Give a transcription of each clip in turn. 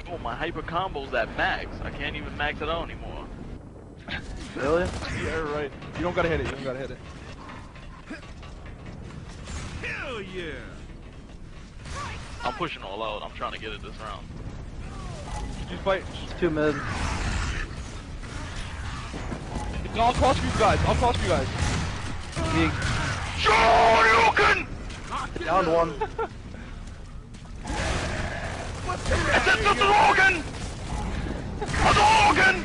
Oh, my hyper combo's at max. I can't even max it out anymore. Really? Yeah, right. You don't gotta hit it. You don't gotta hit it. Hell yeah! I'm pushing all out. I'm trying to get it this round. Just fight. Two mid. I'll cross for you guys. I'll cross for you guys. Shoryuken! Down one. It's a Hadouken! Hadouken!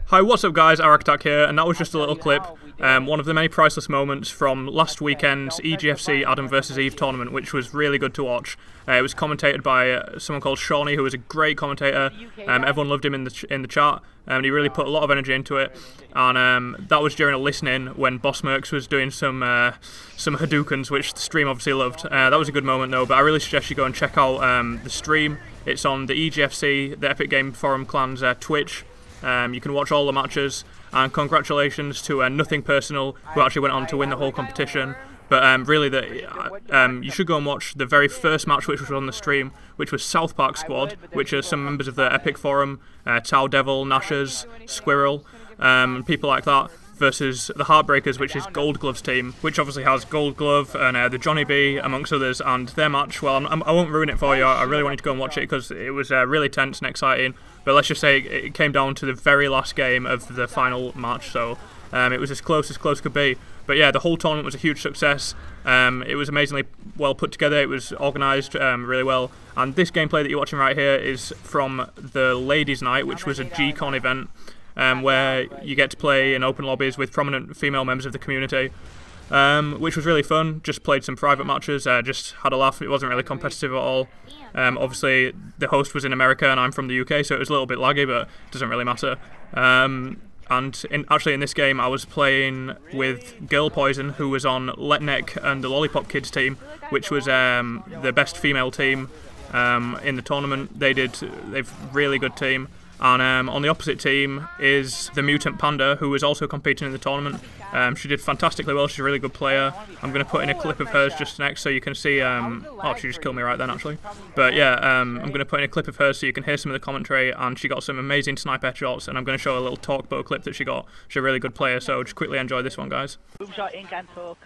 Hi, what's up guys, ArakkAttack here, and that was just a little clip, one of the many priceless moments from last weekend's EGFC Adam vs Eve tournament, which was really good to watch. It was commentated by someone called Shawnee, who was a great commentator. Everyone loved him in the chat, and he really put a lot of energy into it. And that was during a listen-in when Boss Mercs was doing some Hadoukens, which the stream obviously loved. That was a good moment though, but I really suggest you go and check out the stream. It's on the EGFC, the Epic Game Forum Clan's Twitch. You can watch all the matches, and congratulations to Nothing Personal, who actually went on to win the whole competition. But really, you should go and watch the very first match which was on the stream, which was South Park Squad, which are some members of the Epic Forum, Tau Devil, Nashers, Squirrel, people like that, versus the Heartbreakers, which is Gold Glove's team, which obviously has Gold Glove and the Johnny B, amongst others, and their match, well, I won't ruin it for you. I really want you to go and watch it because it was really tense and exciting, but let's just say it came down to the very last game of the final match, so it was as close could be. But yeah, the whole tournament was a huge success. It was amazingly well put together, it was organised really well, and this gameplay that you're watching right here is from the Ladies' Night, which was a G-Con event, where you get to play in open lobbies with prominent female members of the community, which was really fun. Just played some private matches, just had a laugh. It wasn't really competitive at all. Obviously, the host was in America and I'm from the UK, so it was a little bit laggy, but it doesn't really matter. And actually in this game I was playing with Girl Poison, who was on Letnek and the Lollypop Kids team, which was the best female team in the tournament. They've really good team. And on the opposite team is the mutant Panda, who was also competing in the tournament. She did fantastically well. She's a really good player. I'm going to put in a clip of hers just next so you can see... oh, she just killed me right then, actually. But yeah, I'm going to put in a clip of hers so you can hear some of the commentary, and she got some amazing sniper shots, and I'm going to show a little talk bow clip that she got. She's a really good player, so just quickly enjoy this one, guys. Boom shot, ink and talk.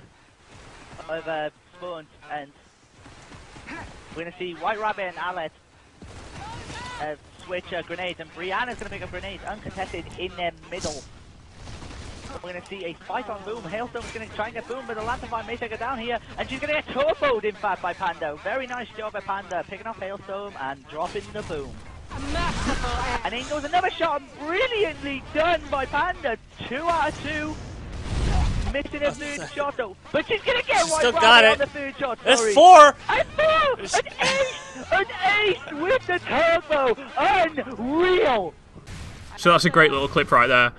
I've spawned, and we're going to see White Rabbit and Alet switch grenades, and Brianna's going to pick up grenades uncontested in the middle. We're going to see a fight on Boom. Hailstone's going to try and get Boom, but the Lantern may take her down here, and she's going to get turboed, in fact, by Panda. Very nice job by Panda, picking off Hailstone and dropping the Boom. And in goes another shot, brilliantly done by Panda. 2 out of 2. Missing a third shot though, but she's gonna get White Rabbit on the third shot. There's 4! And 4! An ace with the turbo! Unreal! So that's a great little clip right there.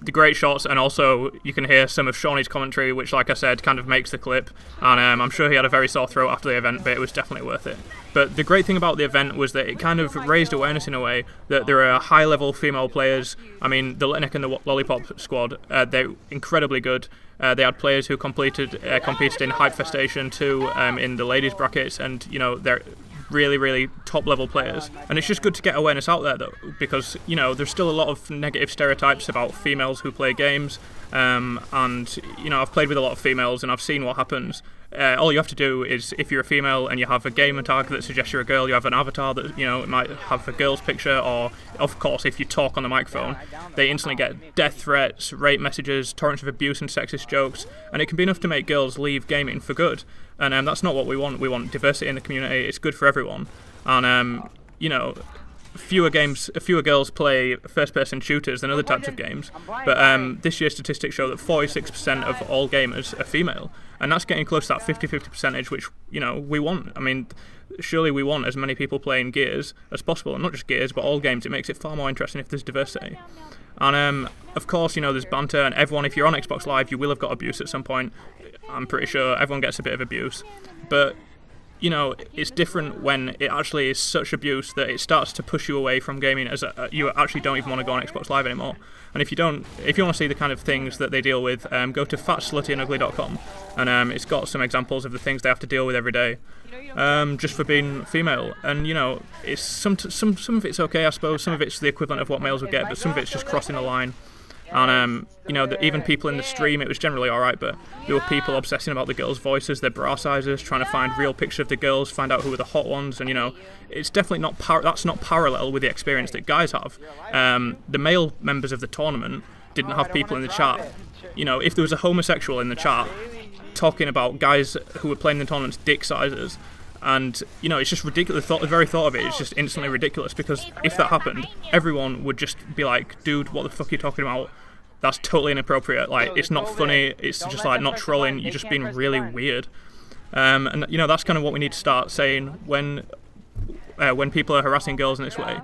The great shots, and also you can hear some of Shawnee's commentary, which, like I said, kind of makes the clip, and I'm sure he had a very sore throat after the event, but it was definitely worth it. But the great thing about the event was that it kind of raised awareness in a way that there are high-level female players. I mean, the Letnek and the Lollypop squad, they're incredibly good. They had players who competed in Hype Festation 2 in the ladies brackets, and you know, they're really top level players, and it's just good to get awareness out there though, because you know there's still a lot of negative stereotypes about females who play games, and you know, I've played with a lot of females and I've seen what happens. All you have to do is, if you're a female and you have a gamer tag that suggests you're a girl, you have an avatar that, you know, it might have a girl's picture, or of course if you talk on the microphone, they instantly get death threats, rape messages, torrents of abuse and sexist jokes, and it can be enough to make girls leave gaming for good. And that's not what we want. We want diversity in the community. It's good for everyone. And you know, fewer girls play first-person shooters than other types of games. But this year's statistics show that 46% of all gamers are female, and that's getting close to that 50-50 percentage, which, you know, we want. I mean, surely we want as many people playing Gears as possible, and not just Gears, but all games. It makes it far more interesting if there's diversity. And of course, you know, there's banter, and everyone, if you're on Xbox Live, you will have got abuse at some point. I'm pretty sure everyone gets a bit of abuse, but you know, it's different when it actually is such abuse that it starts to push you away from gaming, as you actually don't even want to go on Xbox Live anymore. And if you want to see the kind of things that they deal with, go to fatsluttyandugly.com, and it's got some examples of the things they have to deal with every day, just for being female. And you know, it's some of it's okay, I suppose. Some of it's the equivalent of what males would get, but some of it's just crossing the line. And you know, even people in the stream, it was generally alright, but there were people obsessing about the girls' voices, their bra sizes, trying to find real pictures of the girls, find out who were the hot ones, and you know, it's definitely not that's not parallel with the experience that guys have. The male members of the tournament didn't have people in the chat. You know, if there was a homosexual in the chat talking about guys who were playing in the tournament's dick sizes, and you know, it's just ridiculous. The very thought of it is just instantly ridiculous, because if that happened, everyone would just be like, dude, what the fuck are you talking about? That's totally inappropriate. Like, it's not funny, it's just like not trolling, you're just being really weird. And you know, that's kind of what we need to start saying when people are harassing girls in this way.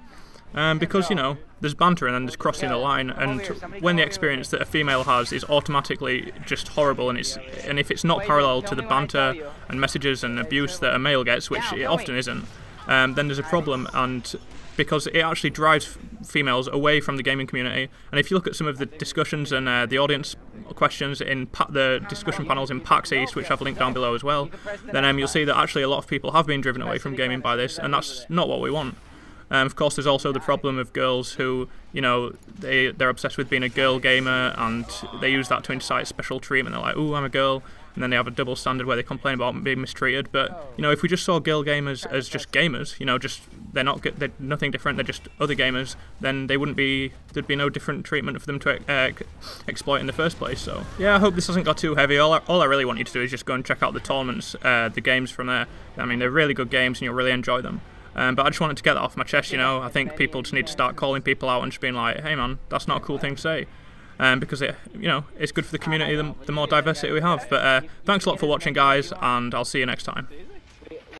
Because, you know, there's banter and then there's crossing the line, and when the experience that a female has is automatically just horrible, and if it's not parallel to the banter and messages and abuse that a male gets, which it often isn't, then there's a problem. And because it actually drives females away from the gaming community. And if you look at some of the discussions and the audience questions in the discussion panels in PAX East, which I've linked down below as well, then you'll see that actually a lot of people have been driven away from gaming by this, and that's not what we want. Of course, there's also the problem of girls who, you know, they're obsessed with being a girl gamer, and they use that to incite special treatment. They're like, ooh, I'm a girl, and then they have a double standard where they complain about being mistreated. But you know, if we just saw girl gamers as just gamers, you know, just they're nothing different, they're just other gamers, then there'd be no different treatment for them to exploit in the first place. So yeah, I hope this hasn't got too heavy. All I really want you to do is just go and check out the tournaments, the games from there. I mean, they're really good games and you'll really enjoy them. But I just wanted to get that off my chest, you know. I think people just need to start calling people out and just being like, hey man, that's not a cool thing to say. Because it's good for the community, the more diversity we have. But thanks a lot for watching, guys, and I'll see you next time.